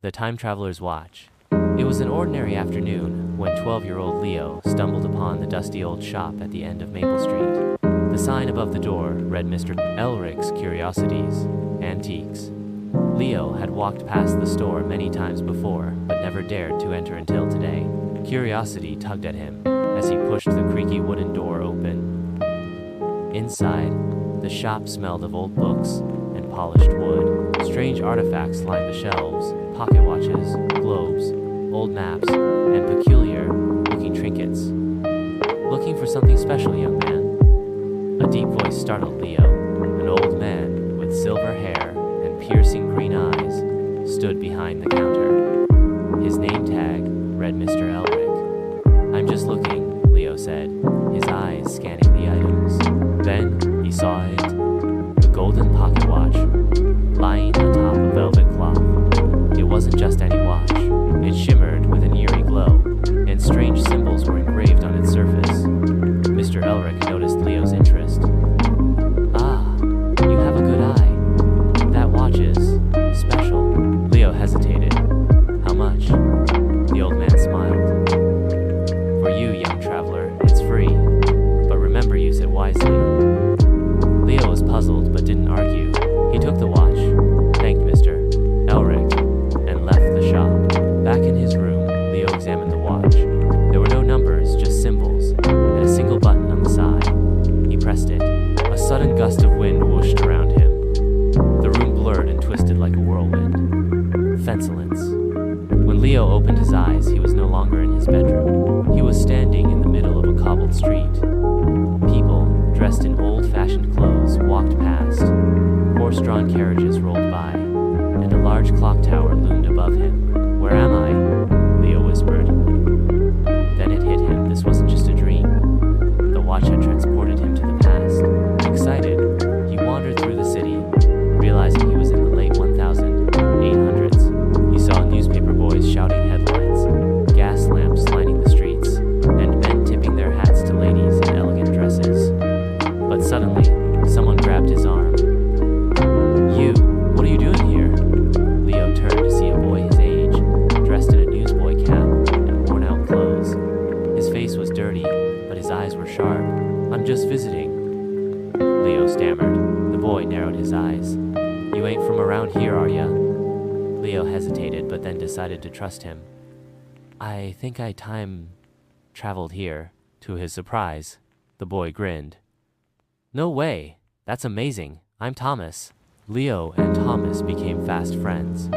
The Time Traveler's Watch. It was an ordinary afternoon when 12-year-old Leo stumbled upon the dusty old shop at the end of Maple Street. The sign above the door read Mr. Elric's Curiosities, Antiques. Leo had walked past the store many times before, but never dared to enter until today. Curiosity tugged at him as he pushed the creaky wooden door open. Inside, the shop smelled of old books and polished wood. Strange artifacts lined the shelves: pocket watches, globes, old maps, and peculiar-looking trinkets. "Looking for something special, young man?" A deep voice startled Leo. An old man with silver hair and piercing green eyes stood behind the counter. His name tag read Mr. Elric. "I'm just looking," Leo said, his eyes scanning the items. Then he saw it, the golden pocket watch, lying atop a velvet cloth. It wasn't just any watch. It shimmered with an eerie glow, and strange symbols were engraved on its surface. Mr. Elric noticed Leo's interest. "Ah, you have a good eye. That watch is special." Leo hesitated. "How much?" The old man smiled. "For you, young traveler, it's free, but remember, use it wisely." Leo was puzzled but didn't argue. He took the watch, thanked Mr. Elric, and left the shop. Back in his room, Leo examined the watch. There were no numbers, just symbols, and a single button on the side. He pressed it. A sudden gust of wind whooshed around him. The room blurred and twisted like a whirlwind. Fencelins. When Leo opened his eyes, he was no longer in his bedroom. He was standing in the middle of a cobbled street. People, dressed in old-fashioned clothes, walked past. Horse-drawn carriages rolled by, and a large clock tower loomed above him. "Where am I?" Leo whispered. Then it hit him. This wasn't just a dream. The watch had transported him to the past. Excited, he wandered through the city, realizing he was in the late 1800s. He saw newspaper boys shouting headlines, gas lamps lining the streets, and men tipping their hats to ladies in elegant dresses. But suddenly, someone grabbed his arm. "You, what are you doing here?" Leo turned to see a boy his age, dressed in a newsboy cap and worn-out clothes. His face was dirty, but his eyes were sharp. "I'm just visiting," Leo stammered. The boy narrowed his eyes. "You ain't from around here, are ya?" Leo hesitated, but then decided to trust him. "I think I time traveled here." To his surprise, the boy grinned. "No way! That's amazing. I'm Thomas." Leo and Thomas became fast friends.